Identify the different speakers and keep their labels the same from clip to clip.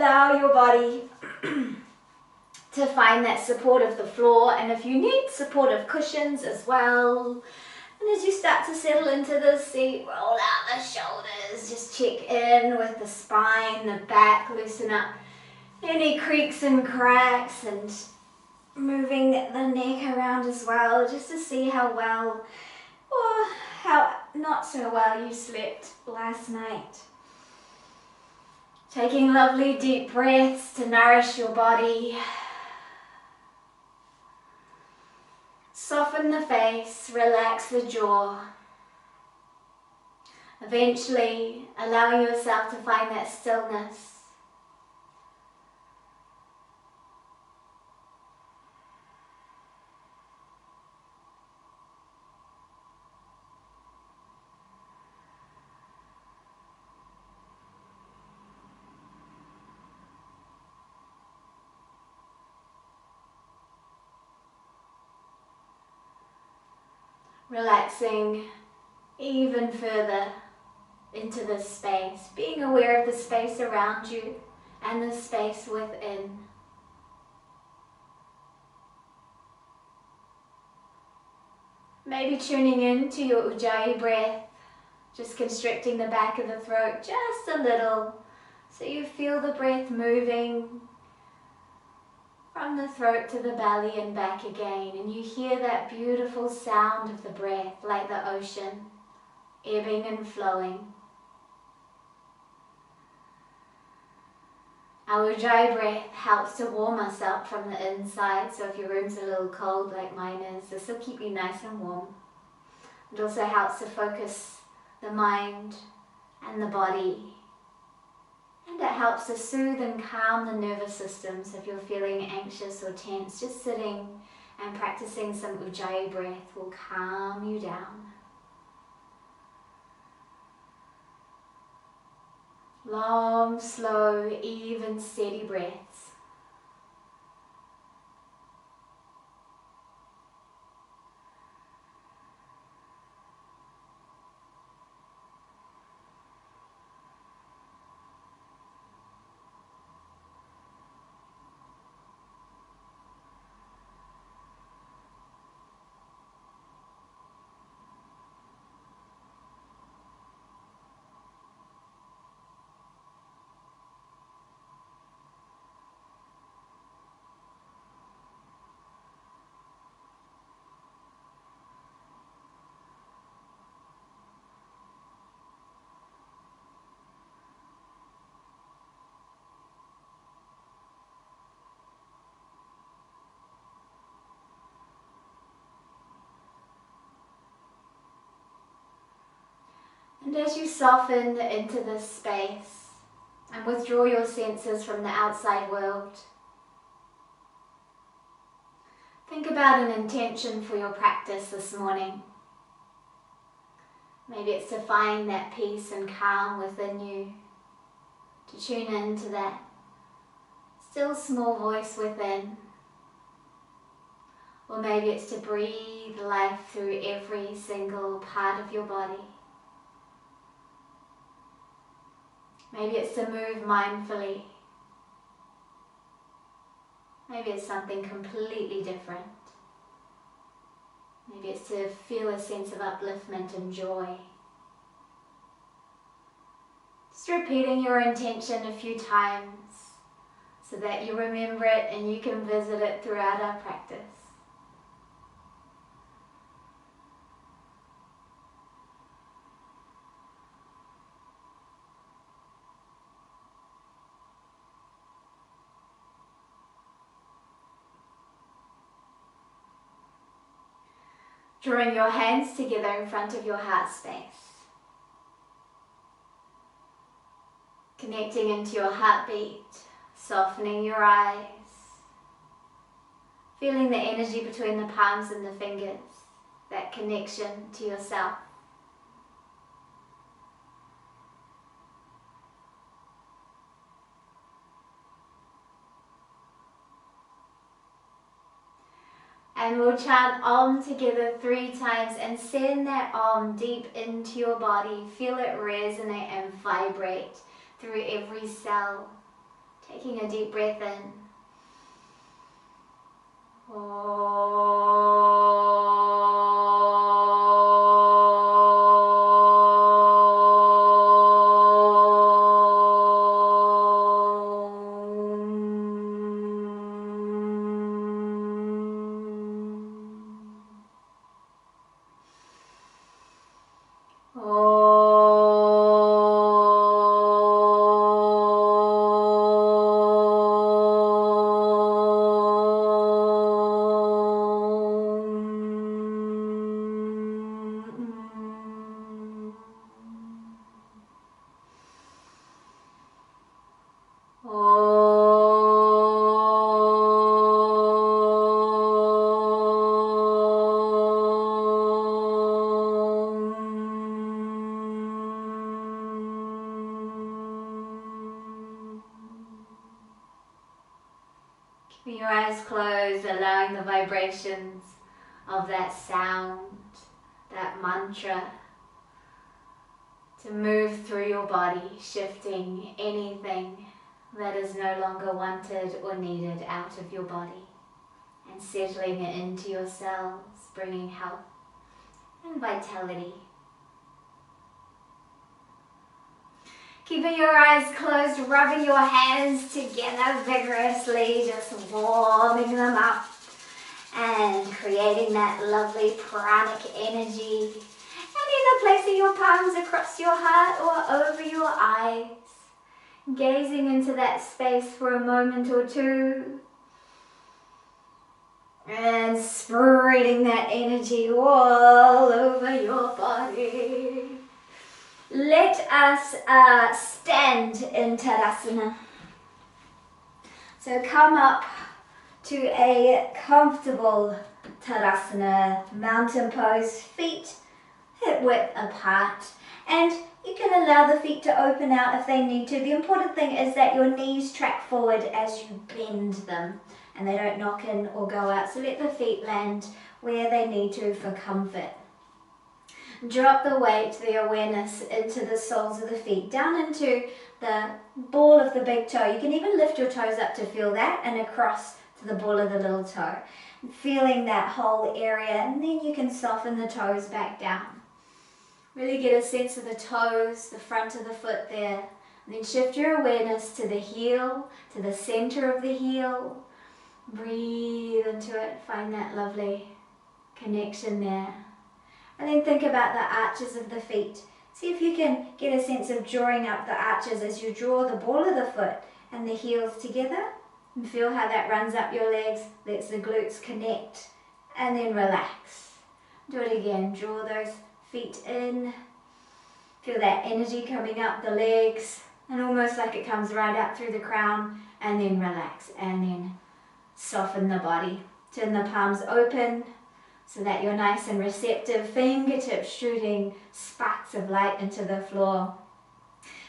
Speaker 1: allow your body to find that support of the floor, and if you need supportive cushions as well. And as you start to settle into the seat, roll out the shoulders, just check in with the spine, the back, loosen up any creaks and cracks, and moving the neck around as well, just to see how well or how not so well you slept last night. Taking lovely deep breaths to nourish your body. Soften the face, relax the jaw. Eventually, allowing yourself to find that stillness. Relaxing even further into this space, being aware of the space around you and the space within. Maybe tuning in to your Ujjayi breath, just constricting the back of the throat just a little, so you feel the breath moving from the throat to the belly and back again, and you hear that beautiful sound of the breath like the ocean, ebbing and flowing. Our Ujjayi breath helps to warm us up from the inside, so if your room's a little cold like mine is, this will keep you nice and warm. It also helps to focus the mind and the body. And it helps to soothe and calm the nervous system, so if you're feeling anxious or tense, just sitting and practicing some Ujjayi breath will calm you down. Long, slow, even, steady breaths. And as you soften into this space and withdraw your senses from the outside world, think about an intention for your practice this morning. Maybe it's to find that peace and calm within you, to tune into that still small voice within. Or maybe it's to breathe life through every single part of your body. Maybe it's to move mindfully. Maybe it's something completely different. Maybe it's to feel a sense of upliftment and joy. Just repeating your intention a few times so that you remember it and you can visit it throughout our practice. Drawing your hands together in front of your heart space. Connecting into your heartbeat, softening your eyes. Feeling the energy between the palms and the fingers, that connection to yourself. And we'll chant Om together 3 times and send that Om deep into your body. Feel it resonate and vibrate through every cell, Taking a deep breath in. Keeping your eyes closed, allowing the vibrations of that sound, that mantra, to move through your body, shifting anything that is no longer wanted or needed out of your body, and settling it into your cells, bringing health and vitality. Keeping your eyes closed, rubbing your hands together vigorously, just warming them up and creating that lovely pranic energy. And either placing your palms across your heart or over your eyes, gazing into that space for a moment or two, and spreading that energy all over your body. Let us stand in Tadasana. So come up to a comfortable Tadasana, mountain pose, feet hip width apart, and you can allow the feet to open out if they need to. The important thing is that your knees track forward as you bend them and they don't knock in or go out, so let the feet land where they need to for comfort. Drop the weight, the awareness into the soles of the feet, down into the ball of the big toe. You can even lift your toes up to feel that, and across to the ball of the little toe. Feeling that whole area, and then you can soften the toes back down. Really get a sense of the toes, the front of the foot there. And then shift your awareness to the heel, to the center of the heel. Breathe into it, find that lovely connection there. And then think about the arches of the feet. See if you can get a sense of drawing up the arches as you draw the ball of the foot and the heels together. And feel how that runs up your legs, lets the glutes connect, and then relax. Do it again, draw those feet in. Feel that energy coming up the legs, and almost like it comes right up through the crown, and then relax, and then soften the body. Turn the palms open so that you're nice and receptive, fingertips shooting sparks of light into the floor.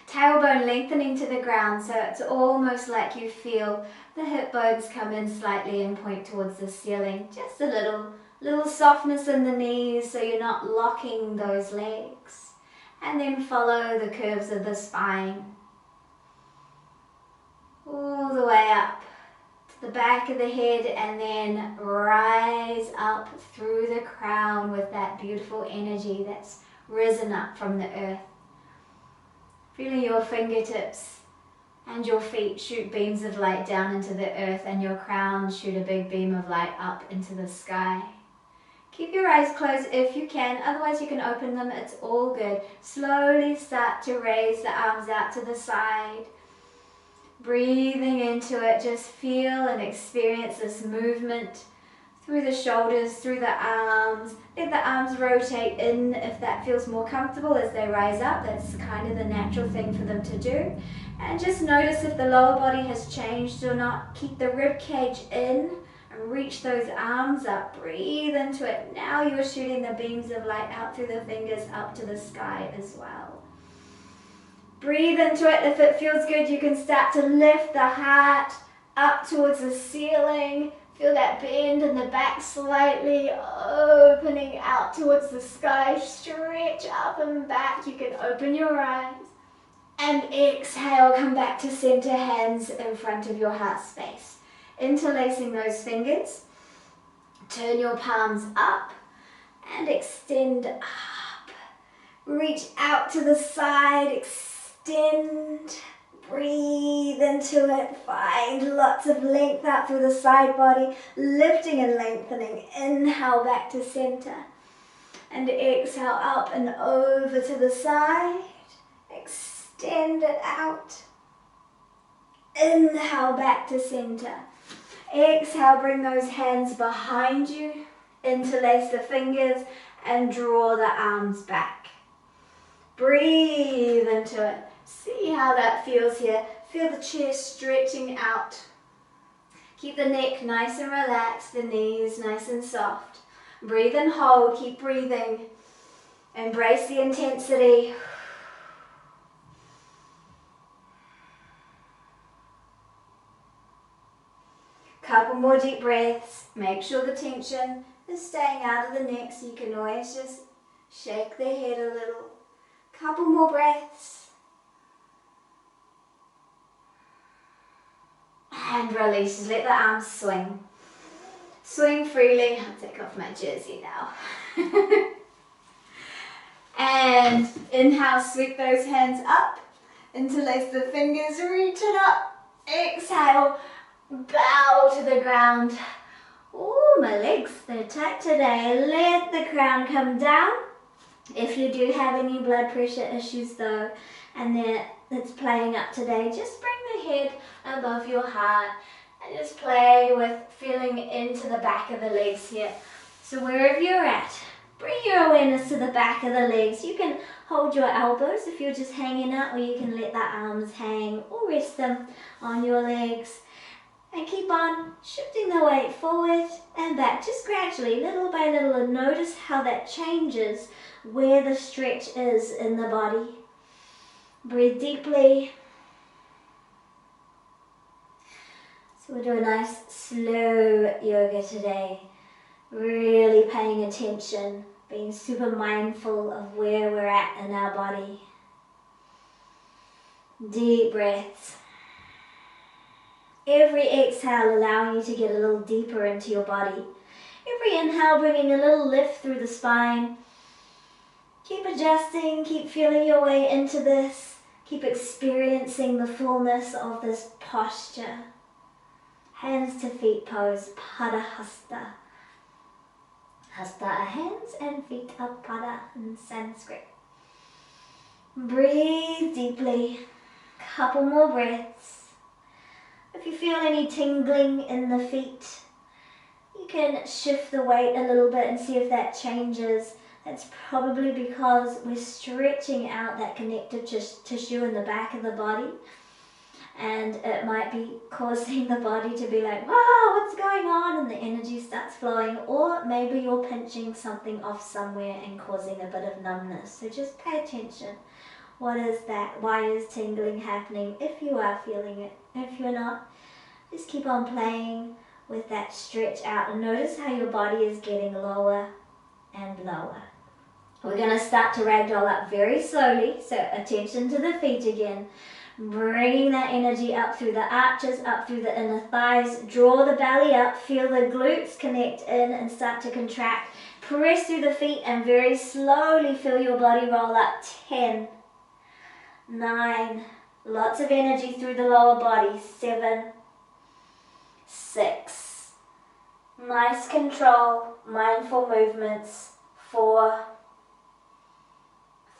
Speaker 1: Tailbone lengthening to the ground, so it's almost like you feel the hip bones come in slightly and point towards the ceiling. Just a little softness in the knees so you're not locking those legs. And then follow the curves of the spine all the way up to the back of the head, and then rise up through the crown with that beautiful energy that's risen up from the earth. Feeling your fingertips and your feet shoot beams of light down into the earth, and your crown shoot a big beam of light up into the sky. Keep your eyes closed if you can, otherwise you can open them, it's all good. Slowly start to raise the arms out to the side. Breathing into it, just feel and experience this movement through the shoulders, through the arms. Let the arms rotate in if that feels more comfortable as they rise up. That's kind of the natural thing for them to do. And just notice if the lower body has changed or not. Keep the rib cage in and reach those arms up. Breathe into it. Now you're shooting the beams of light out through the fingers up to the sky as well. Breathe into it. If it feels good, you can start to lift the heart up towards the ceiling. Feel that bend in the back slightly, opening out towards the sky. Stretch up and back. You can open your eyes. And exhale, come back to center, hands in front of your heart space. Interlacing those fingers, turn your palms up and extend up. Reach out to the side, extend, breathe into it, find lots of length out through the side body, lifting and lengthening. Inhale back to center and exhale up and over to the side, extend it out. Inhale back to center. Exhale, bring those hands behind you, interlace the fingers and draw the arms back. Breathe into it. See how that feels here. Feel the chest stretching out. Keep the neck nice and relaxed, the knees nice and soft. Breathe and hold, keep breathing. Embrace the intensity. Couple more deep breaths. Make sure the tension is staying out of the neck, so you can always just shake the head a little. Couple more breaths. And release. Just let the arms swing. Swing freely. I'll take off my jersey now. And inhale, sweep those hands up. Interlace the fingers, reach it up. Exhale, bow to the ground. Oh, my legs, they're tight today. Let the crown come down. If you do have any blood pressure issues though, and it's playing up today, just bring the head above your heart and just play with feeling into the back of the legs here. So wherever you're at, bring your awareness to the back of the legs. You can hold your elbows if you're just hanging out, or you can let the arms hang or rest them on your legs. And keep on shifting the weight forward and back, just gradually, little by little, and notice how that changes where the stretch is in the body. Breathe deeply. So we'll do a nice slow yoga today. Really paying attention, being super mindful of where we're at in our body. Deep breaths. Every exhale allowing you to get a little deeper into your body. Every inhale bringing a little lift through the spine. Keep adjusting, keep feeling your way into this. Keep experiencing the fullness of this posture. Hands to feet pose, Pada Hasta. Hasta are hands and feet are Pada in Sanskrit. Breathe deeply. Couple more breaths. If you feel any tingling in the feet, you can shift the weight a little bit and see if that changes. That's probably because we're stretching out that connective tissue in the back of the body, and it might be causing the body to be like, wow, what's going on? And the energy starts flowing, or maybe you're pinching something off somewhere and causing a bit of numbness. So just pay attention. What is that? Why is tingling happening? If you are feeling it. If you're not, just keep on playing with that stretch out and notice how your body is getting lower and lower. We're going to start to ragdoll up very slowly, so attention to the feet again. Bringing that energy up through the arches, up through the inner thighs. Draw the belly up, feel the glutes connect in and start to contract. Press through the feet and very slowly feel your body roll up. 10, 9, lots of energy through the lower body. 7, 6, nice control, mindful movements. 4,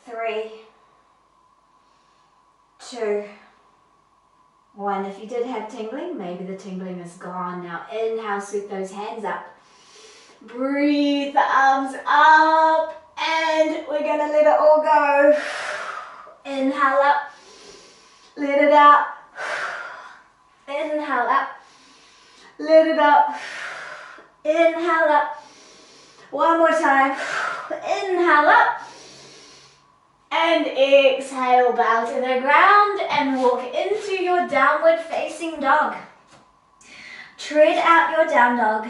Speaker 1: 3, 2, 1. If you did have tingling, maybe the tingling is gone now. Inhale, sweep those hands up. Breathe the arms up, and we're going to let it all go. Inhale up, let it out. Inhale up, let it up. Inhale up. One more time. Inhale up. And exhale, bow to the ground and walk into your downward facing dog. Tread out your down dog.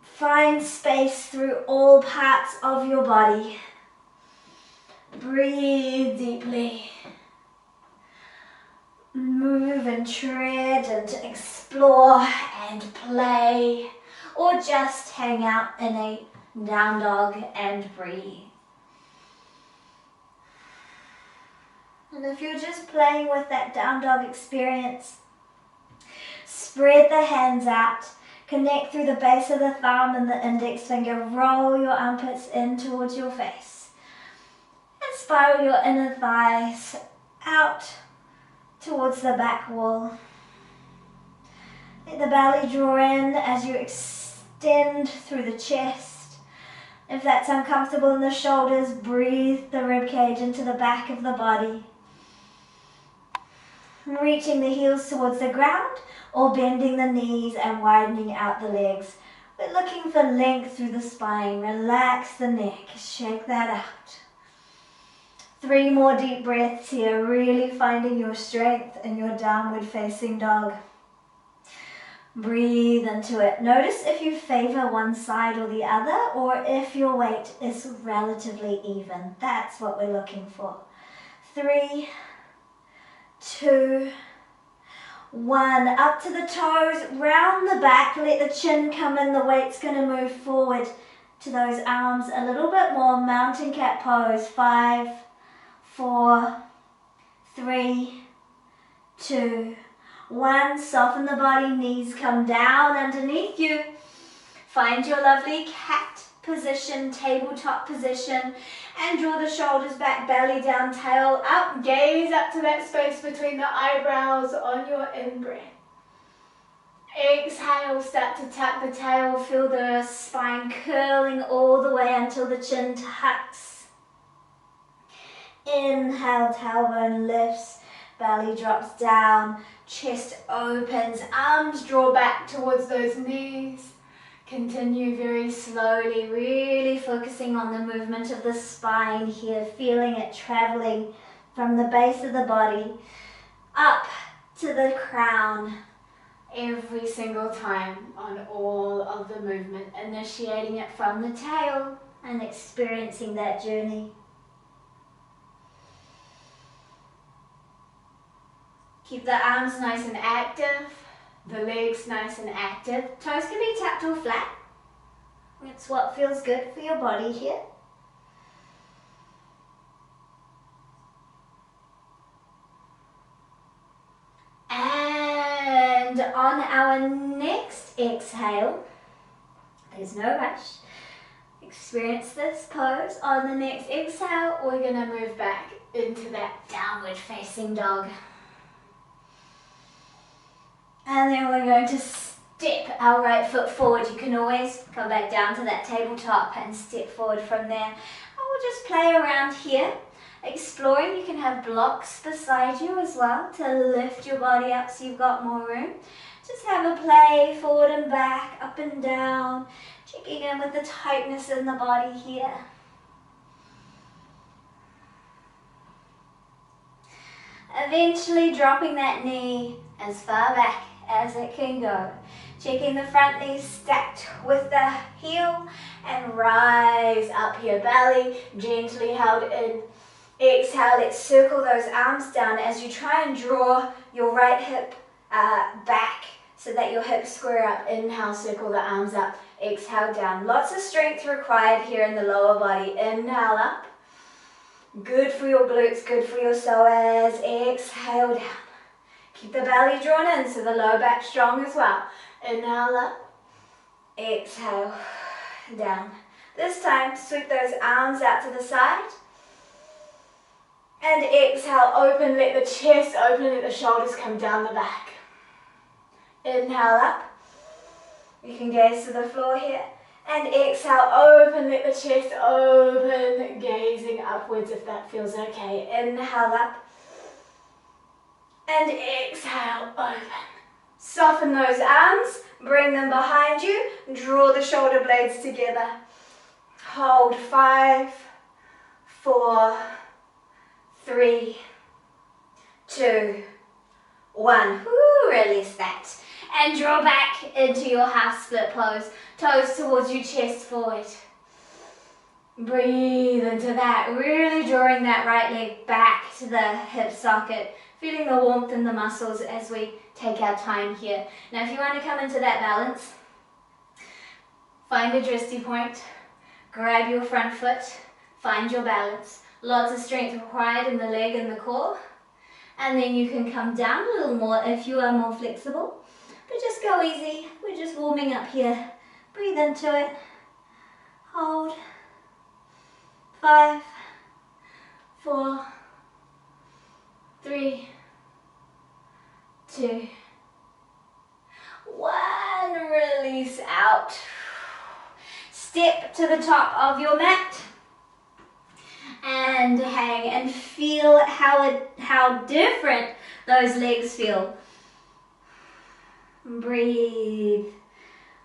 Speaker 1: Find space through all parts of your body. Breathe deeply. Move and tread and explore and play, or just hang out in a down dog and breathe. And if you're just playing with that down dog experience, spread the hands out, connect through the base of the thumb and the index finger, roll your armpits in towards your face, and spiral your inner thighs out towards the back wall. Let the belly draw in as you extend through the chest. If that's uncomfortable in the shoulders, breathe the rib cage into the back of the body. Reaching the heels towards the ground or bending the knees and widening out the legs. We're looking for length through the spine. Relax the neck, shake that out. 3 more deep breaths here, really finding your strength in your downward facing dog. Breathe into it. Notice if you favor one side or the other, or if your weight is relatively even. That's what we're looking for. 3, 2, 1. Up to the toes, round the back, let the chin come in. The weight's going to move forward to those arms a little bit more. Mountain cat pose. 5, 4, 3, 2, 1. Soften the body, knees come down underneath you. Find your lovely cat position, tabletop position, and draw the shoulders back, belly down, tail up. Gaze up to that space between the eyebrows on your in-breath. Exhale, start to tuck the tail, feel the spine curling all the way until the chin tucks. Inhale, tailbone lifts, belly drops down, chest opens, arms draw back towards those knees. Continue very slowly, really focusing on the movement of the spine here, feeling it traveling from the base of the body up to the crown every single time on all of the movement, initiating it from the tail and experiencing that journey. Keep the arms nice and active, the legs nice and active. Toes can be tapped or flat. It's what feels good for your body here. And on our next exhale, there's no rush. Experience this pose. On the next exhale, we're going to move back into that downward facing dog. And then we're going to step our right foot forward. You can always come back down to that tabletop and step forward from there. And we'll just play around here. Exploring, you can have blocks beside you as well to lift your body up so you've got more room. Just have a play forward and back, up and down, checking in with the tightness in the body here. Eventually dropping that knee as far back as it can go. Checking the front knee stacked with the heel and rise up here. Belly gently held in. Exhale, let's circle those arms down as you try and draw your right hip back so that your hips square up. Inhale, circle the arms up. Exhale, down. Lots of strength required here in the lower body. Inhale up. Good for your glutes, good for your psoas. Exhale, down. Keep the belly drawn in so the lower back strong as well. Inhale up. Exhale, down. This time, sweep those arms out to the side. And exhale, open, let the chest open, let the shoulders come down the back. Inhale up. You can gaze to the floor here. And exhale, open, let the chest open, gazing upwards if that feels okay. Inhale up. And exhale, open. Soften those arms, bring them behind you, draw the shoulder blades together. Hold 5, 4, 3, 2, 1. Woo, release that. And draw back into your half split pose. Toes towards you, chest forward. Breathe into that, really drawing that right leg back to the hip socket, feeling the warmth in the muscles as we take our time here. Now if you want to come into that balance, find a drishti point, grab your front foot, find your balance. Lots of strength required in the leg and the core. And then you can come down a little more if you are more flexible. But just go easy. We're just warming up here. Breathe into it. Hold. 5, 4, 3, 2, 1. Release out. Step to the top of your mat and hang and feel how different those legs feel. Breathe,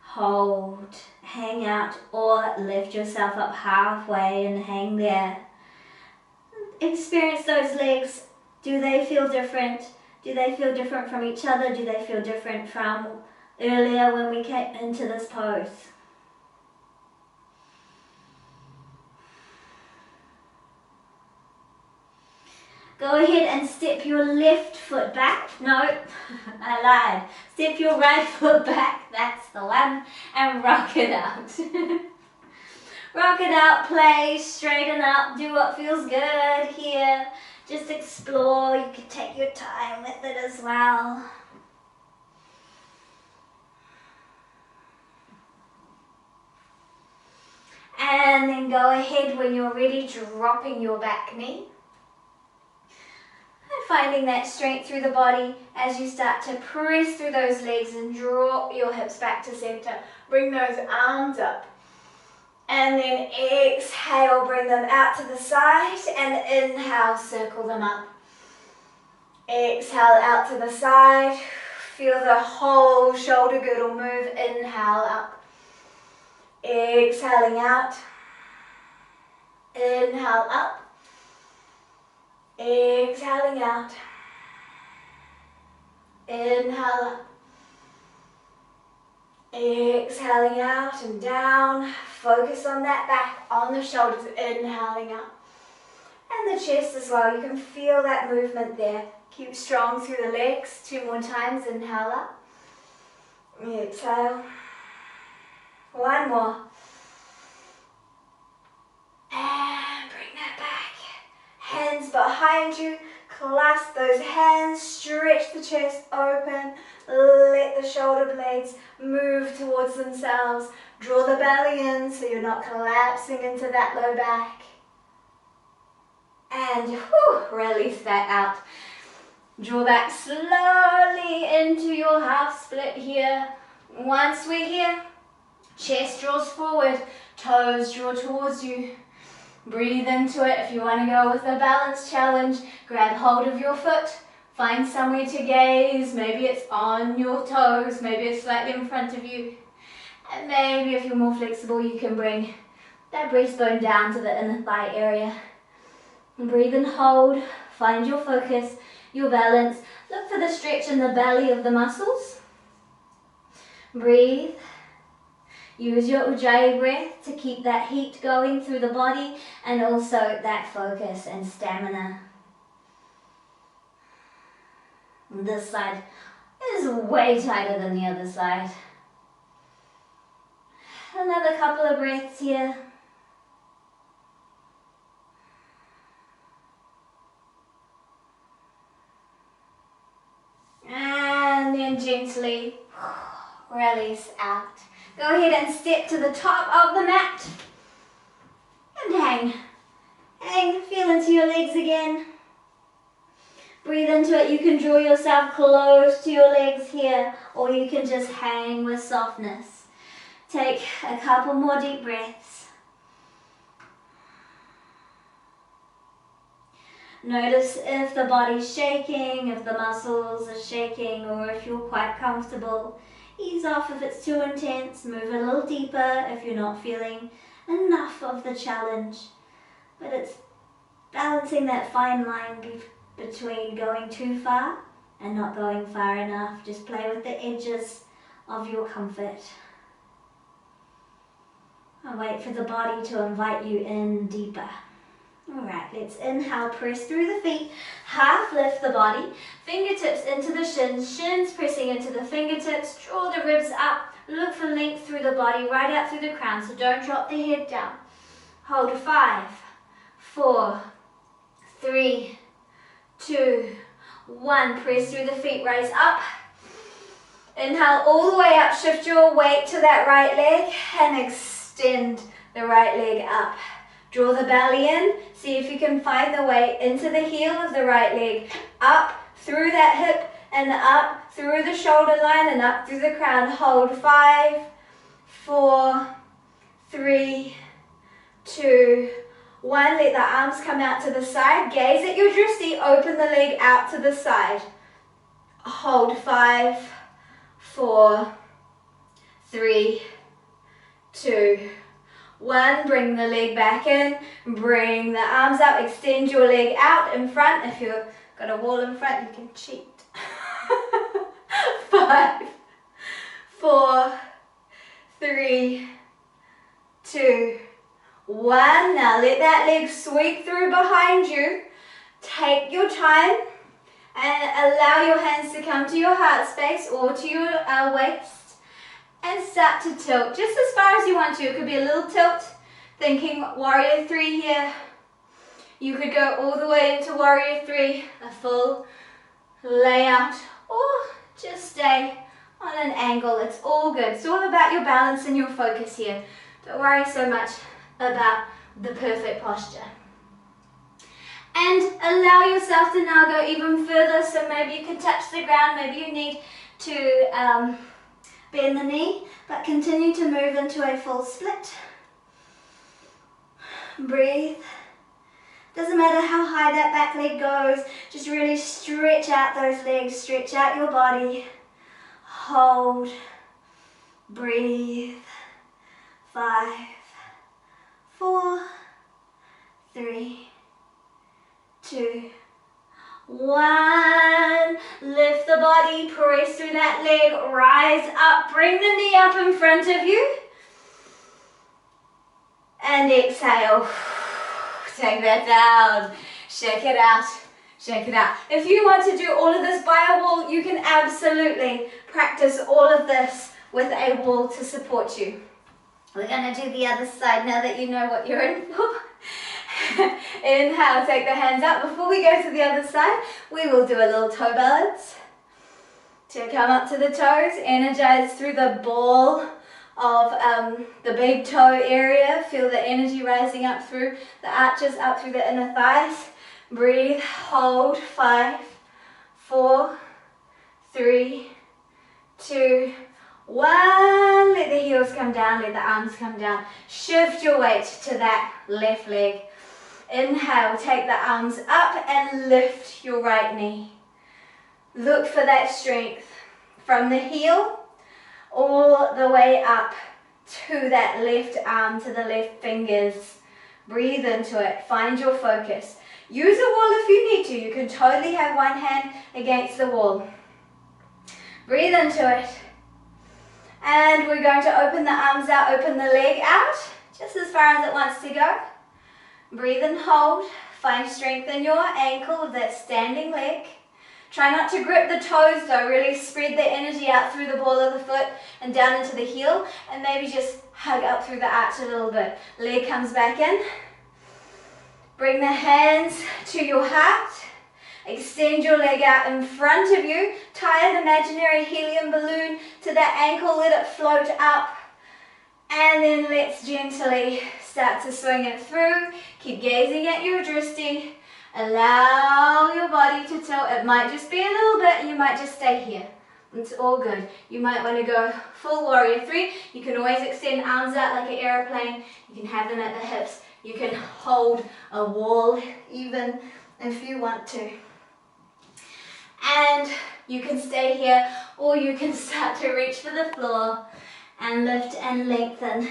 Speaker 1: hold, hang out, or lift yourself up halfway and hang there. Experience those legs. Do they feel different? Do they feel different from each other? Do they feel different from earlier when we came into this pose? Go ahead and step your left foot back. No, I lied. Step your right foot back. That's the one. And rock it out. Rock it out, play, straighten up, do what feels good here. Just explore. You can take your time with it as well. And then go ahead when you're ready, dropping your back knee. Finding that strength through the body as you start to press through those legs and drop your hips back to center. Bring those arms up. And then exhale, bring them out to the side and inhale, circle them up. Exhale out to the side. Feel the whole shoulder girdle move. Inhale up. Exhaling out. Inhale up. Exhaling out. Inhale up. Exhaling out and down. Focus on that back, on the shoulders, inhaling up. And the chest as well. You can feel that movement there. Keep strong through the legs. 2 more times. Inhale up. Exhale. 1 more. And bring that back. Hands behind you, clasp those hands, stretch the chest open, let the shoulder blades move towards themselves, draw the belly in so you're not collapsing into that low back. And release that out. Draw back slowly into your half split here. Once we're here, chest draws forward, toes draw towards you. Breathe into it. If you want to go with a balance challenge, grab hold of your foot, find somewhere to gaze. Maybe it's on your toes, maybe it's slightly in front of you. And maybe if you're more flexible, you can bring that breastbone down to the inner thigh area. And breathe and hold, find your focus, your balance. Look for the stretch in the belly of the muscles. Breathe. Use your Ujjayi breath to keep that heat going through the body and also that focus and stamina. This side is way tighter than the other side. Another couple of breaths here. And then gently release out. Go ahead and step to the top of the mat and hang. Hang, feel into your legs again. Breathe into it. You can draw yourself close to your legs here, or you can just hang with softness. Take a couple more deep breaths. Notice if the body's shaking, if the muscles are shaking, or if you're quite comfortable. Ease off if it's too intense, move a little deeper if you're not feeling enough of the challenge. But it's balancing that fine line between going too far and not going far enough. Just play with the edges of your comfort. I'll wait for the body to invite you in deeper. All right, let's inhale, press through the feet, half lift the body, fingertips into the shins, shins pressing into the fingertips, draw the ribs up, look for length through the body, right out through the crown, so don't drop the head down. Hold 5, 4, 3, 2, 1. Press through the feet, raise up. Inhale all the way up, shift your weight to that right leg and extend the right leg up. Draw the belly in, see if you can find the weight into the heel of the right leg, up through that hip and up through the shoulder line and up through the crown. Hold 5, 4, 3, 2, 1. Let the arms come out to the side. Gaze at your drishti, open the leg out to the side. Hold 5, 4, 3, 2, 1. Bring the leg back in, bring the arms up, extend your leg out in front. If you've got a wall in front, you can cheat. 5, 4, 3, 2, 1. Now let that leg sweep through behind you. Take your time and allow your hands to come to your heart space or to your waist. And start to tilt just as far as you want to. It could be a little tilt, thinking warrior 3 here. You could go all the way into warrior 3, a full layout, or just stay on an angle. It's all good. It's all about your balance and your focus here. Don't worry so much about the perfect posture. And allow yourself to now go even further. So maybe you can touch the ground, maybe you need to bend the knee, but continue to move into a full split. Breathe. Doesn't matter how high that back leg goes, just really stretch out those legs, stretch out your body. Hold. Breathe. 5, 4, 3, 2, 1. Lift the body, press through that leg, rise up, bring the knee up in front of you. And exhale. Take that down. Shake it out. Shake it out. If you want to do all of this by a wall, you can absolutely practice all of this with a wall to support you. We're going to do the other side now that you know what you're in for. Inhale, take the hands up. Before we go to the other side, we will do a little toe balance. To come up to the toes, energize through the ball of the big toe area. Feel the energy rising up through the arches, up through the inner thighs. Breathe, hold, 5, 4, 3, 2, 1. Let the heels come down, let the arms come down. Shift your weight to that left leg. Inhale, take the arms up and lift your right knee. Look for that strength from the heel all the way up to that left arm, to the left fingers. Breathe into it. Find your focus. Use a wall if you need to. You can totally have one hand against the wall. Breathe into it. And we're going to open the arms out, open the leg out, just as far as it wants to go. Breathe and hold. Find strength in your ankle of that standing leg. Try not to grip the toes though. Really spread the energy out through the ball of the foot and down into the heel. And maybe just hug up through the arch a little bit. Leg comes back in. Bring the hands to your heart. Extend your leg out in front of you. Tie an imaginary helium balloon to that ankle. Let it float up. And then let's gently start to swing it through. Keep gazing at your drishti. Allow your body to tilt. It might just be a little bit. You might just stay here. It's all good. You might want to go full warrior 3. You can always extend arms out like an airplane. You can have them at the hips. You can hold a wall even if you want to. And you can stay here, or you can start to reach for the floor and lift and lengthen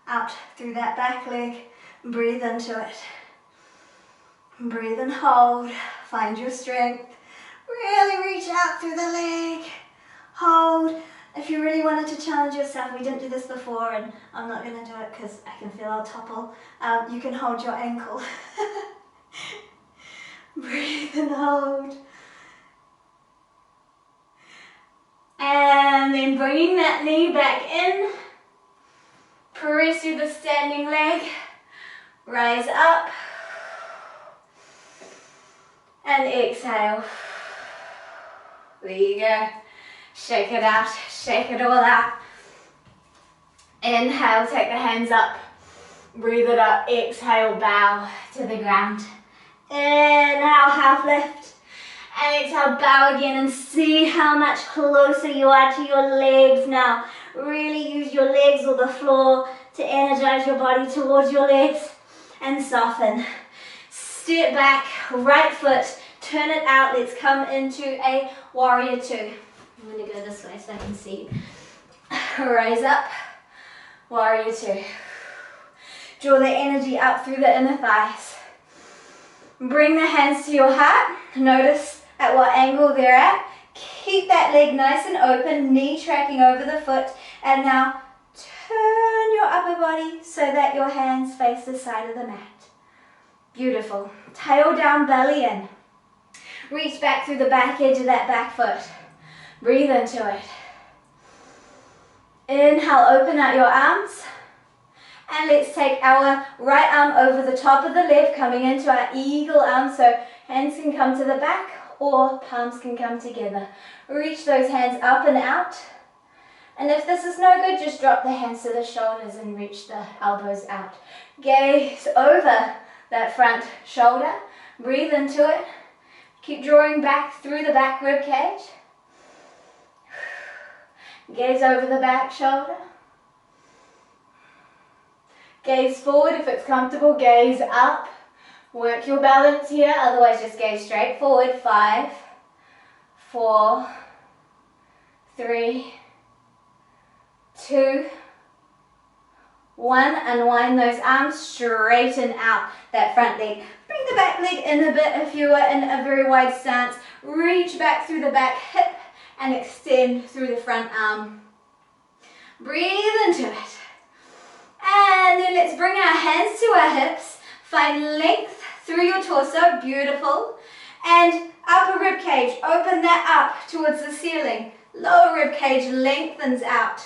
Speaker 1: out through that back leg. Breathe into it. Breathe and hold. Find your strength. Really reach out through the leg. Hold. If you really wanted to challenge yourself, we didn't do this before and I'm not going to do it because I can feel I'll topple, you can hold your ankle. Breathe and hold. And then bringing that knee back in. Press through the standing leg. Rise up. And exhale. There you go. Shake it out. Shake it all out. Inhale, take the hands up. Breathe it up. Exhale, bow to the ground. Inhale, half lift. And exhale, bow again and see how much closer you are to your legs now. Really use your legs or the floor to energize your body towards your legs and soften. Step back, right foot, turn it out. Let's come into a warrior two. I'm going to go this way so I can see. Rise up, warrior two. Draw the energy up through the inner thighs. Bring the hands to your heart. Notice at what angle they're at. Keep that leg nice and open, knee tracking over the foot. And now turn your upper body so that your hands face the side of the mat. Beautiful. Tail down, belly in. Reach back through the back edge of that back foot. Breathe into it. Inhale, open out your arms. And let's take our right arm over the top of the left, coming into our eagle arm. So hands can come to the back or palms can come together. Reach those hands up and out. And if this is no good, just drop the hands to the shoulders and reach the elbows out. Gaze over that front shoulder. Breathe into it. Keep drawing back through the back rib cage. Gaze over the back shoulder. Gaze forward if it's comfortable, gaze up. Work your balance here, otherwise just gaze straight forward. 5, 4, 3, 2, 1. Unwind those arms, straighten out that front leg. Bring the back leg in a bit if you are in a very wide stance. Reach back through the back hip and extend through the front arm. Breathe into it. And then let's bring our hands to our hips. Find length through your torso. Beautiful. And upper rib cage. Open that up towards the ceiling. Lower rib cage lengthens out.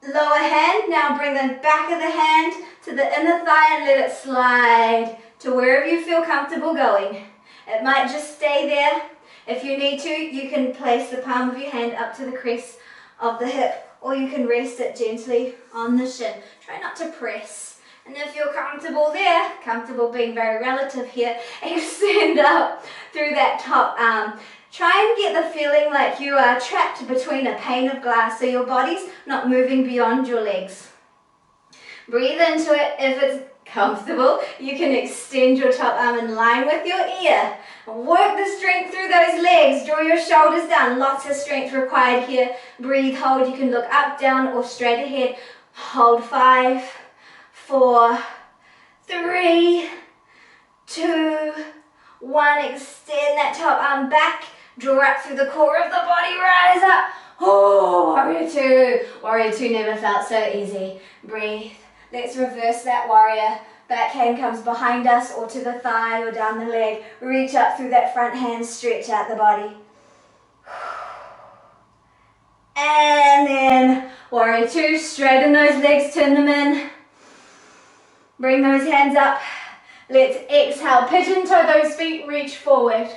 Speaker 1: Lower hand. Now bring the back of the hand to the inner thigh and let it slide to wherever you feel comfortable going. It might just stay there. If you need to, you can place the palm of your hand up to the crest of the hip, or you can rest it gently on the shin. Try not to press. And if you're comfortable there, comfortable being very relative here, extend up through that top arm. Try and get the feeling like you are trapped between a pane of glass, so your body's not moving beyond your legs. Breathe into it. If it's comfortable, you can extend your top arm in line with your ear. Work the strength through those legs. Draw your shoulders down. Lots of strength required here. Breathe, hold. You can look up, down, or straight ahead. Hold. 5, 4, 3, 2, 1. Extend that top arm back. Draw up through the core of the body. Rise up. Oh, warrior two. Warrior two never felt so easy. Breathe. Let's reverse that warrior. Back hand comes behind us or to the thigh or down the leg. Reach up through that front hand, stretch out the body. And then warrior two, straighten those legs, turn them in. Bring those hands up. Let's exhale, pigeon toe those feet, reach forward.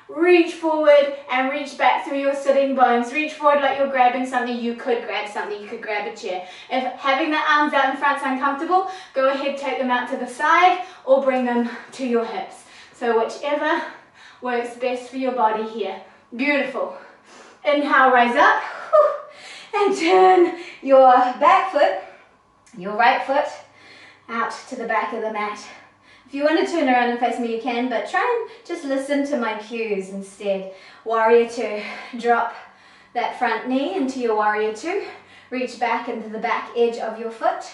Speaker 1: Reach forward and reach back through your sitting bones. Reach forward like you're grabbing something. You could grab something. You could grab a chair. If having the arms out in front is uncomfortable, go ahead, take them out to the side or bring them to your hips. So whichever works best for your body here. Beautiful. Inhale, rise up. And turn your back foot, your right foot, out to the back of the mat. If you want to turn around and face me, you can, but try and just listen to my cues instead. Warrior two, drop that front knee into your warrior two. Reach back into the back edge of your foot.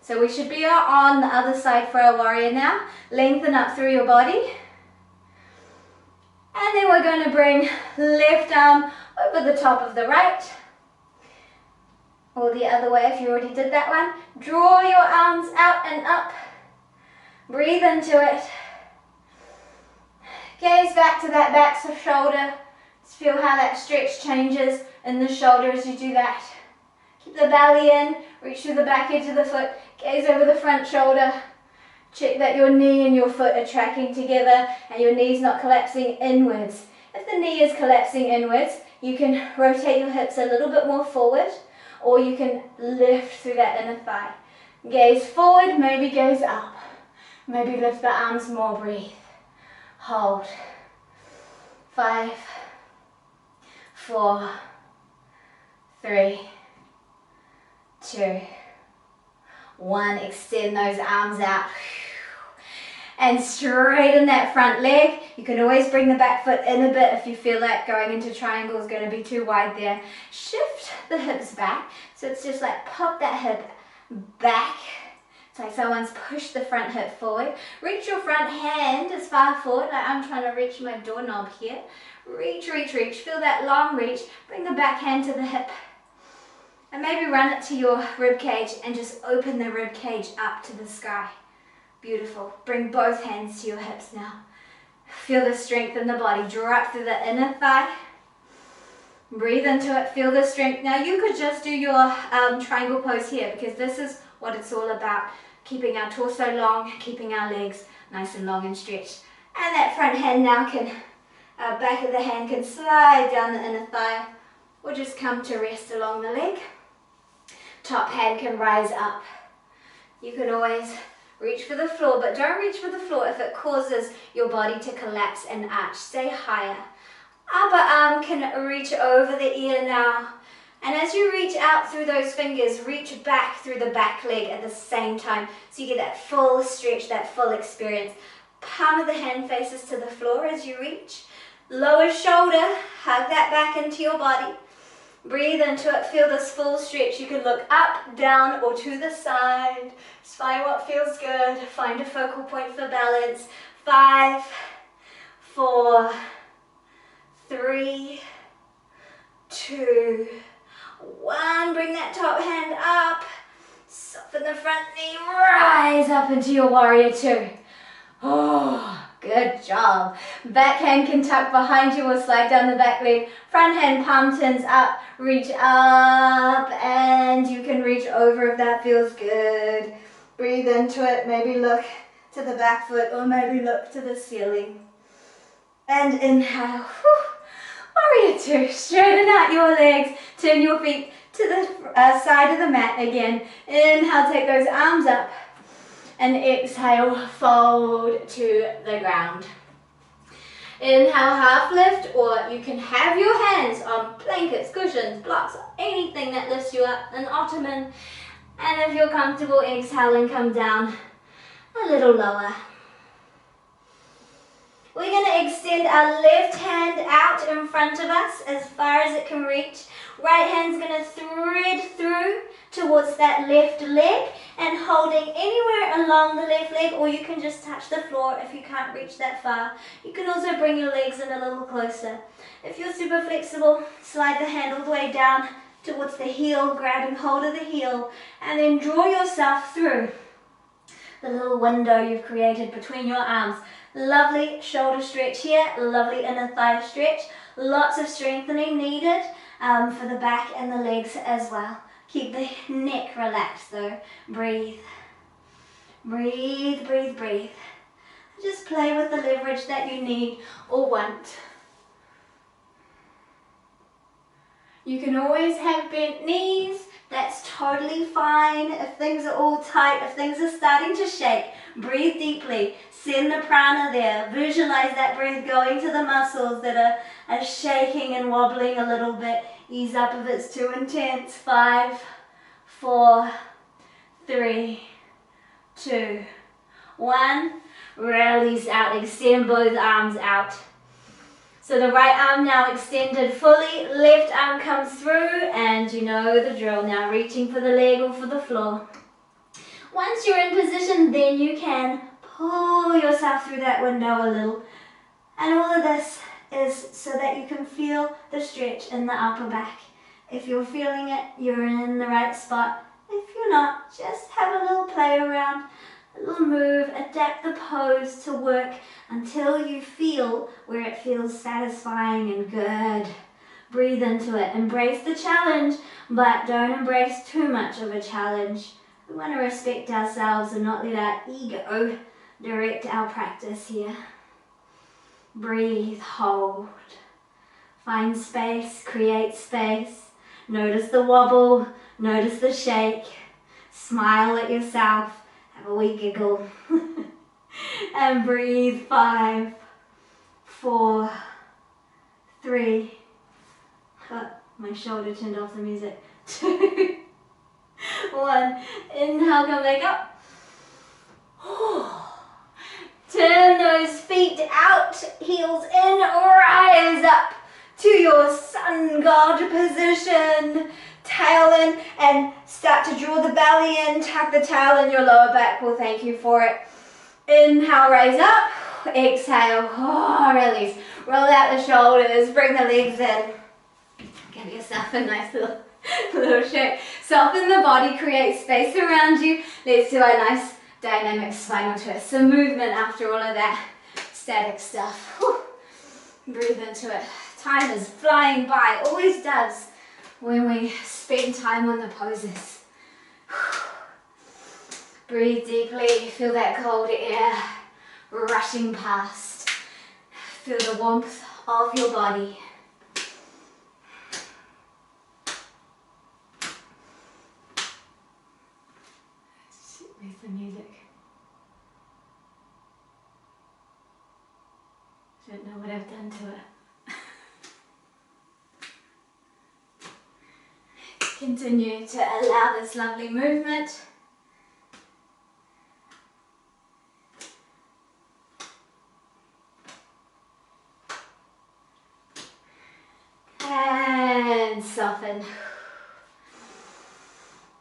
Speaker 1: So we should be on the other side for our warrior now. Lengthen up through your body. And then we're going to bring left arm over the top of the right. Or the other way if you already did that one. Draw your arms out and up. Breathe into it. Gaze back to that back shoulder. Just feel how that stretch changes in the shoulder as you do that. Keep the belly in. Reach through the back edge of the foot. Gaze over the front shoulder. Check that your knee and your foot are tracking together and your knee's not collapsing inwards. If the knee is collapsing inwards, you can rotate your hips a little bit more forward, or you can lift through that inner thigh. Gaze forward, maybe gaze up. Maybe lift the arms more, breathe. Hold. 5, 4, 3, 2, 1. Extend those arms out. And straighten that front leg. You can always bring the back foot in a bit if you feel like going into triangle is going to be too wide there. Shift the hips back. So it's just like pop that hip back. It's like someone's pushed the front hip forward. Reach your front hand as far forward. Like I'm trying to reach my doorknob here. Reach, reach, reach. Feel that long reach. Bring the back hand to the hip. And maybe run it to your rib cage and just open the rib cage up to the sky. Beautiful. Bring both hands to your hips now. Feel the strength in the body. Draw up through the inner thigh. Breathe into it. Feel the strength. Now you could just do your triangle pose here because this is what it's all about. Keeping our torso long, keeping our legs nice and long and stretched. And that front hand now can, back of the hand can slide down the inner thigh or just come to rest along the leg. Top hand can rise up. You can always reach for the floor, but don't reach for the floor if it causes your body to collapse and arch. Stay higher. Upper arm can reach over the ear now. And as you reach out through those fingers, reach back through the back leg at the same time. So you get that full stretch, that full experience. Palm of the hand faces to the floor as you reach. Lower shoulder, hug that back into your body. Breathe into it, feel this full stretch. You can look up, down, or to the side. Just find what feels good. Find a focal point for balance. 5, 4, 3, 2, 1. Bring that top hand up. Soften the front knee. Rise up into your warrior 2. Oh, good job. Back hand can tuck behind you or slide down the back leg. Front hand palm turns up. Reach up and you can reach over if that feels good. Breathe into it. Maybe look to the back foot or maybe look to the ceiling. And inhale. Whew. Warrior 2. Straighten out your legs. Turn your feet to the side of the mat again. Inhale, take those arms up. And exhale, fold to the ground. Inhale, half lift, or you can have your hands on blankets, cushions, blocks, anything that lifts you up, an ottoman. And if you're comfortable, exhale and come down a little lower. We're going to extend our left hand out in front of us as far as it can reach. Right hand's going to thread through towards that left leg and holding anywhere along the left leg, or you can just touch the floor if you can't reach that far. You can also bring your legs in a little closer. If you're super flexible, slide the hand all the way down towards the heel, grabbing hold of the heel, and then draw yourself through the little window you've created between your arms. Lovely shoulder stretch here, lovely inner thigh stretch. Lots of strengthening needed for the back and the legs as well. Keep the neck relaxed though. Breathe. Breathe, breathe, breathe. Just play with the leverage that you need or want. You can always have bent knees. That's totally fine. If things are all tight, if things are starting to shake, breathe deeply. Send the prana there. Visualize that breath going to the muscles that are shaking and wobbling a little bit. Ease up if it's too intense. 5, 4, 3, 2, 1. Release out. Extend both arms out. So the right arm now extended fully, left arm comes through, and you know the drill. Now reaching for the leg or for the floor. Once you're in position, then you can pull yourself through that window a little. And all of this is so that you can feel the stretch in the upper back. If you're feeling it, you're in the right spot. If you're not, just have a little play around, a little move, adapt the pose to work until you feel where it feels satisfying and good. Breathe into it. Embrace the challenge, but don't embrace too much of a challenge. We want to respect ourselves and not let our ego direct our practice here. Breathe, hold. Find space, create space. Notice the wobble, notice the shake. Smile at yourself, have a wee giggle. And breathe. 5, 4, 3. Oh, my shoulder turned off the music. 2, 1. Inhale, come back up. Turn those feet out, heels in, rise up to your sun god position. Tail in and start to draw the belly in. Tuck the tail in, your lower back will thank you for it. Inhale, raise up. Exhale, release. Roll out the shoulders, bring the legs in. Give yourself a nice little shake. Soften the body, create space around you. Let's do a nice dynamic spinal twist. Some movement after all of that static stuff. Whew. Breathe into it. Time is flying by, always does when we spend time on the poses. Breathe deeply, feel that cold air rushing past. Feel the warmth of your body. Where's the music? I don't know what I've done to it. Continue to allow this lovely movement. And soften.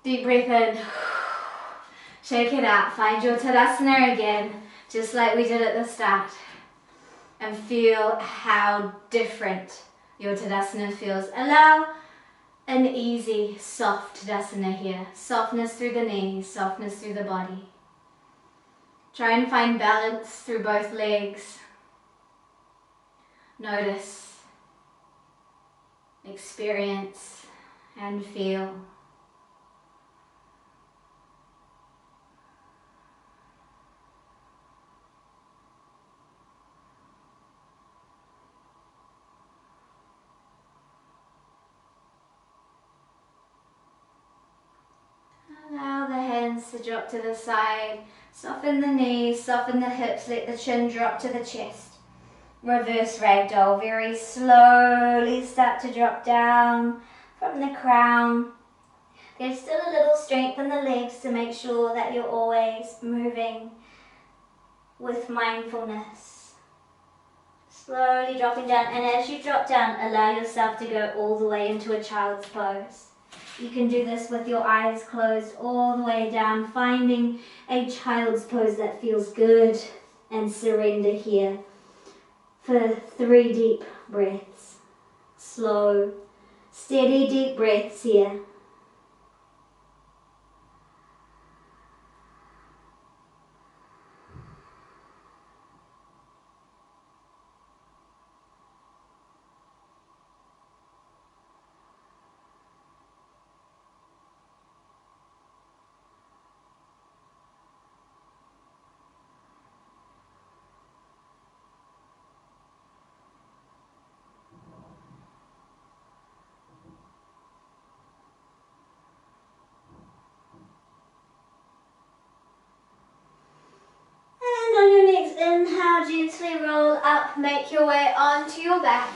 Speaker 1: Deep breath in. Shake it out. Find your Tadasana again, just like we did at the start. And feel how different your Tadasana feels. Allow an easy, soft Tadasana here. Softness through the knees, softness through the body. Try and find balance through both legs. Notice, experience, and feel. Allow the hands to drop to the side. Soften the knees, soften the hips, let the chin drop to the chest. Reverse Ragdoll. Very slowly start to drop down from the crown. There's still a little strength in the legs to make sure that you're always moving with mindfulness. Slowly dropping down, and as you drop down, allow yourself to go all the way into a child's pose. You can do this with your eyes closed all the way down, finding a child's pose that feels good, and surrender here for 3 deep breaths. Slow, steady deep breaths here. Inhale, gently roll up, make your way onto your back.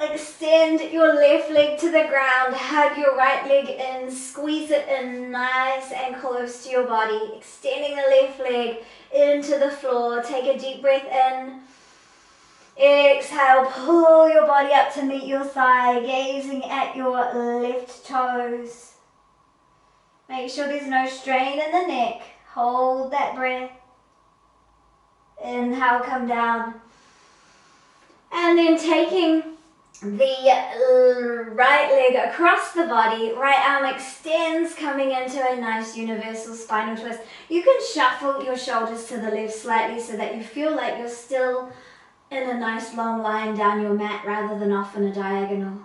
Speaker 1: Extend your left leg to the ground, hug your right leg in, squeeze it in nice and close to your body. Extending the left leg into the floor, take a deep breath in. Exhale, pull your body up to meet your thigh, gazing at your left toes. Make sure there's no strain in the neck. Hold that breath. Inhale, come down. And then taking the right leg across the body, right arm extends, coming into a nice universal spinal twist. You can shuffle your shoulders to the left slightly so that you feel like you're still in a nice long line down your mat rather than off in a diagonal.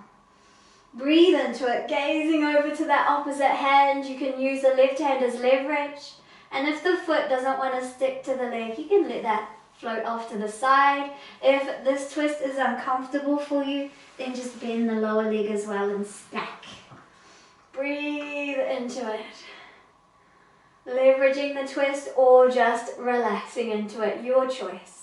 Speaker 1: Breathe into it, gazing over to that opposite hand. You can use the left hand as leverage. And if the foot doesn't want to stick to the leg, you can let that float off to the side. If this twist is uncomfortable for you, then just bend the lower leg as well and stack. Breathe into it. Leveraging the twist or just relaxing into it, your choice.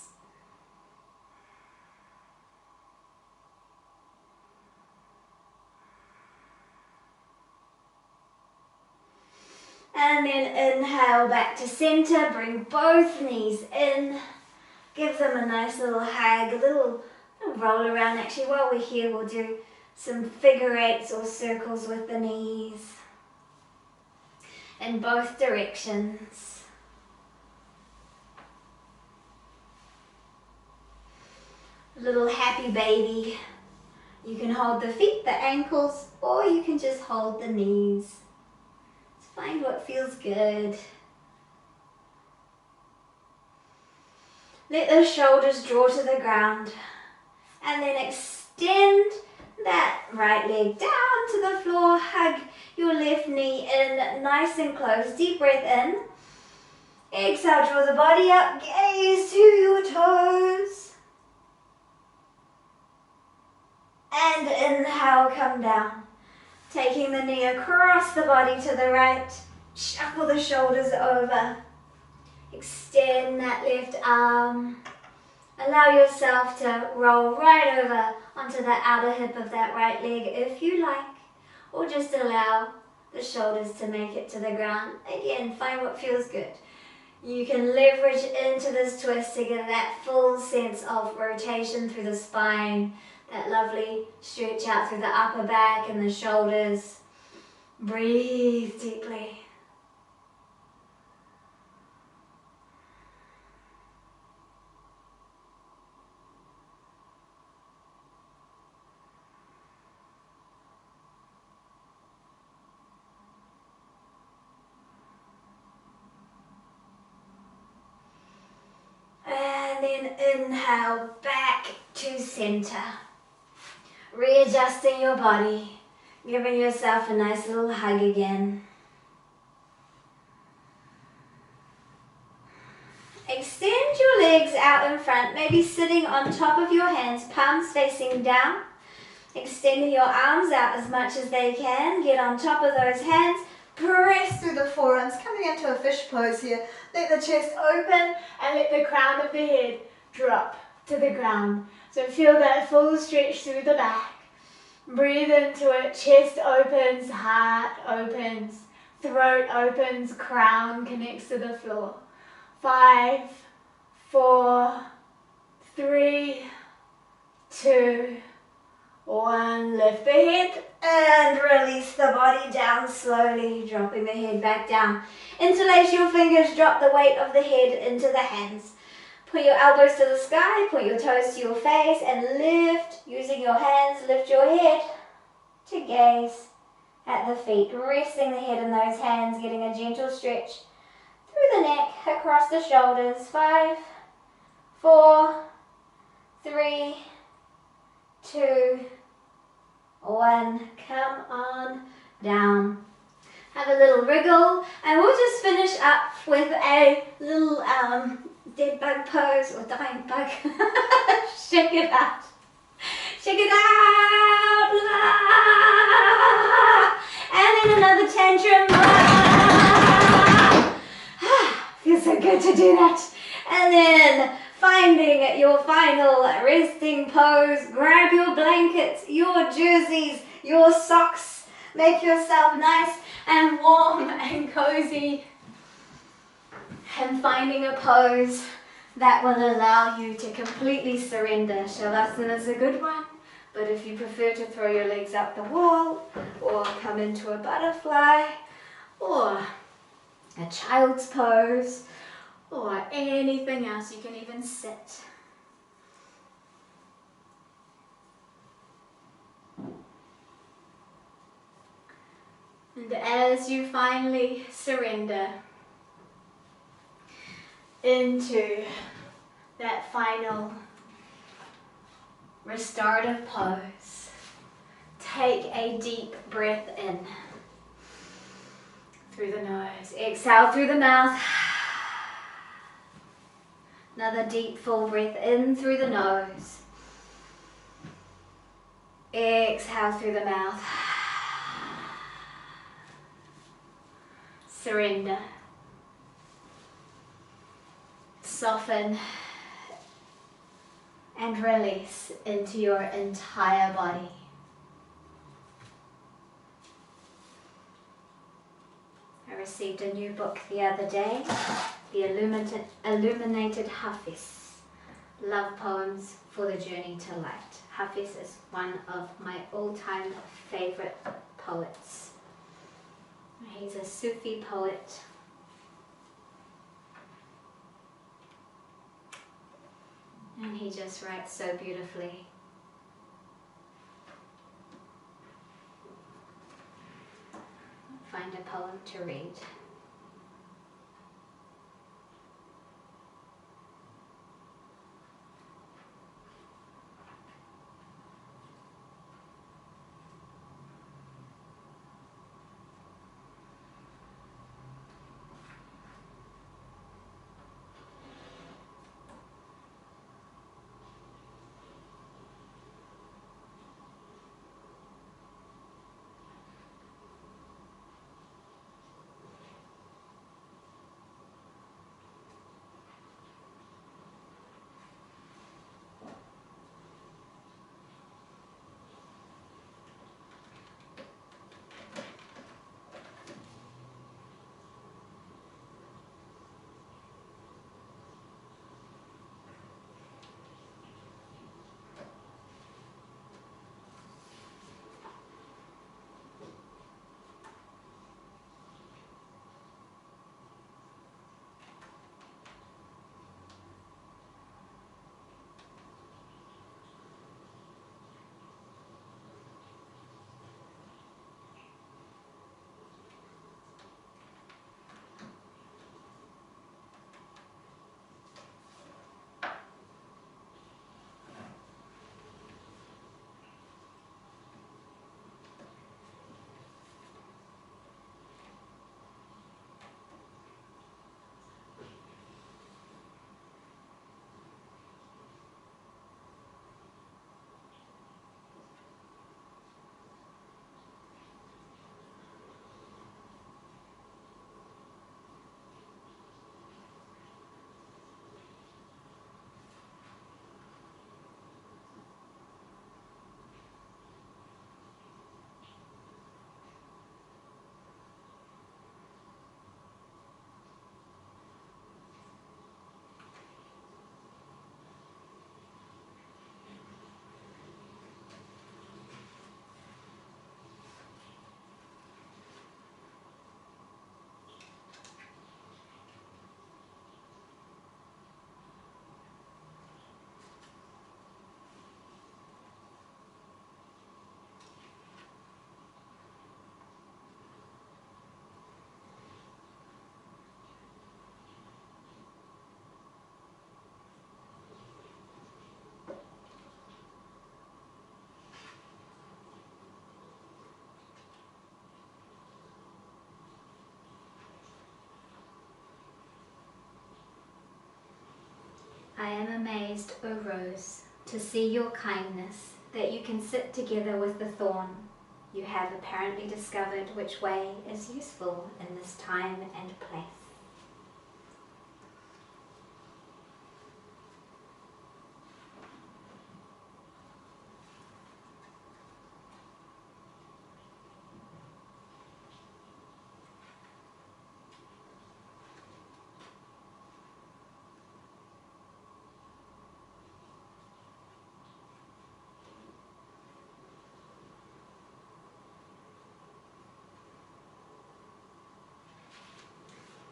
Speaker 1: And then inhale back to center, bring both knees in. Give them a nice little hug, a little roll around. Actually, while we're here, we'll do some figure eights or circles with the knees in both directions. A little happy baby. You can hold the feet, the ankles, or you can just hold the knees. Find what feels good. Let the shoulders draw to the ground and then extend that right leg down to the floor. Hug your left knee in nice and close. Deep breath in. Exhale, draw the body up. Gaze to your toes. And inhale, come down. Taking the knee across the body to the right, shuffle the shoulders over, extend that left arm, allow yourself to roll right over onto the outer hip of that right leg if you like, or just allow the shoulders to make it to the ground. Again, find what feels good. You can leverage into this twist to get that full sense of rotation through the spine, that lovely stretch out through the upper back and the shoulders. Breathe deeply. And then inhale back to center. Readjusting your body, giving yourself a nice little hug again. Extend your legs out in front, maybe sitting on top of your hands, palms facing down. Extending your arms out as much as they can. Get on top of those hands. Press through the forearms, coming into a fish pose here. Let the chest open and let the crown of the head drop to the ground. So feel that full stretch through the back. Breathe into it. Chest opens, heart opens, throat opens, crown connects to the floor. 5, 4, 3, 2, 1. Lift the head and release the body down slowly, dropping the head back down. Interlace your fingers, drop the weight of the head into the hands. Point your elbows to the sky, point your toes to your face, and lift, using your hands, lift your head to gaze at the feet. Resting the head in those hands, getting a gentle stretch through the neck, across the shoulders. 5, 4, 3, 2, 1. Come on down. Have a little wriggle, and we'll just finish up with a little dead bug pose or dying bug. Shake it out. Shake it out. And then another tantrum. Feels so good to do that. And then finding your final resting pose. Grab your blankets, your jerseys, your socks. Make yourself nice and warm and cozy. And finding a pose that will allow you to completely surrender. Shavasana is a good one, but if you prefer to throw your legs up the wall or come into a butterfly or a child's pose or anything else. You can even sit. And as you finally surrender into that final restorative pose, take a deep breath in through the nose. Exhale through the mouth. Another deep full breath in through the nose. Exhale through the mouth. Surrender. Soften and release into your entire body. I received a new book the other day, The Illuminated Hafiz, Love Poems for the Journey to Light. Hafiz is one of my all-time favorite poets. He's a Sufi poet. And he just writes so beautifully. Find a poem to read. I am amazed, O Rose, to see your kindness, that you can sit together with the thorn. You have apparently discovered which way is useful in this time and place.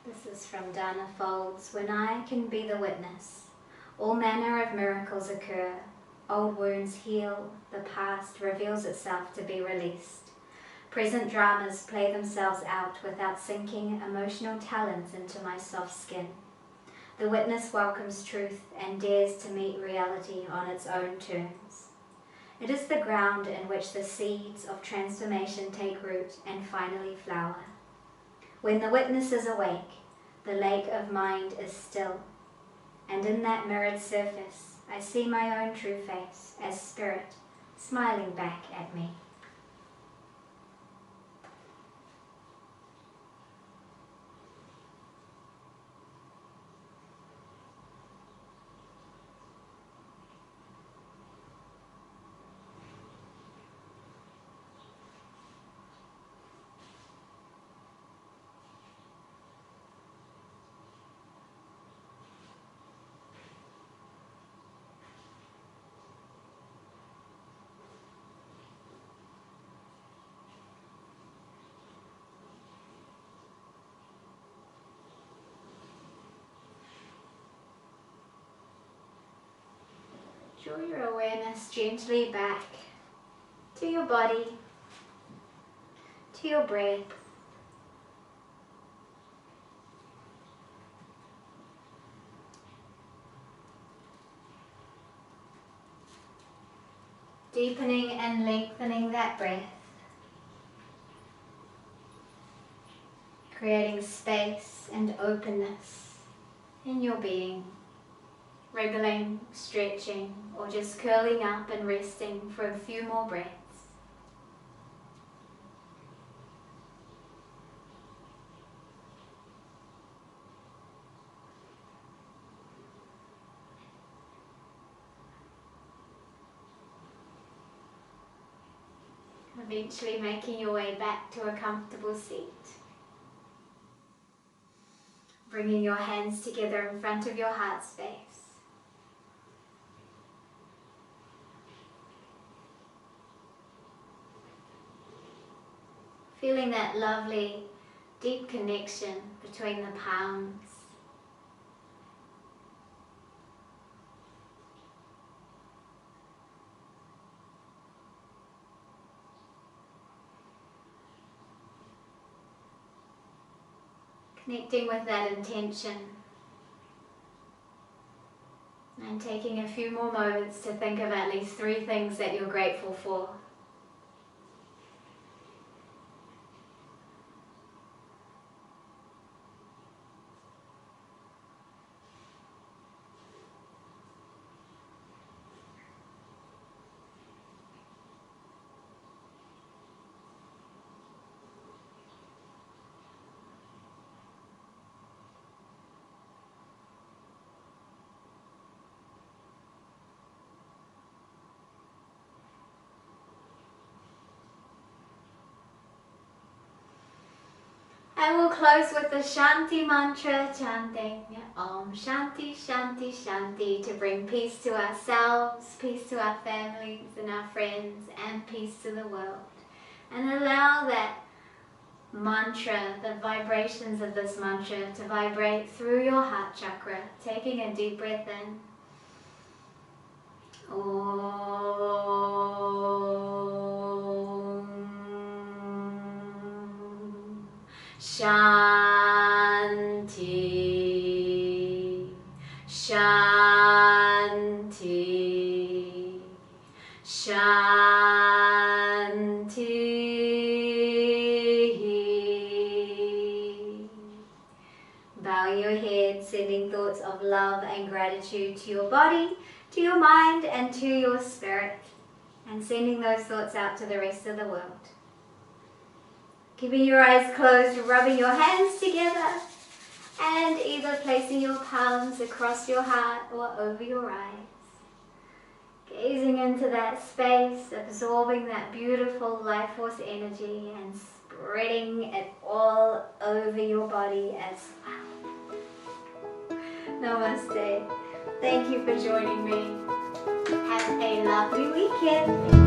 Speaker 1: This is from Dana Folds. When I can be the witness, all manner of miracles occur. Old wounds heal, the past reveals itself to be released. Present dramas play themselves out without sinking emotional talons into my soft skin. The witness welcomes truth and dares to meet reality on its own terms. It is the ground in which the seeds of transformation take root and finally flower. When the witness is awake, the lake of mind is still, and in that mirrored surface I see my own true face as spirit smiling back at me. Draw your awareness gently back to your body, to your breath. Deepening and lengthening that breath. Creating space and openness in your being. Wriggling, stretching, or just curling up and resting for a few more breaths. Eventually making your way back to a comfortable seat. Bringing your hands together in front of your heart space. Feeling that lovely, deep connection between the palms. Connecting with that intention. And taking a few more moments to think of at least 3 things that you're grateful for. And we'll close with the Shanti Mantra, chanting Om Shanti Shanti Shanti, to bring peace to ourselves, peace to our families and our friends, and peace to the world. And allow that mantra, the vibrations of this mantra, to vibrate through your heart chakra, taking a deep breath in. Shanti, Shanti, Shanti. Bow your head, sending thoughts of love and gratitude to your body, to your mind, and to your spirit, and sending those thoughts out to the rest of the world. Keeping your eyes closed, rubbing your hands together, and either placing your palms across your heart or over your eyes. Gazing into that space, absorbing that beautiful life force energy and spreading it all over your body as well. Namaste. Thank you for joining me. Have a lovely weekend.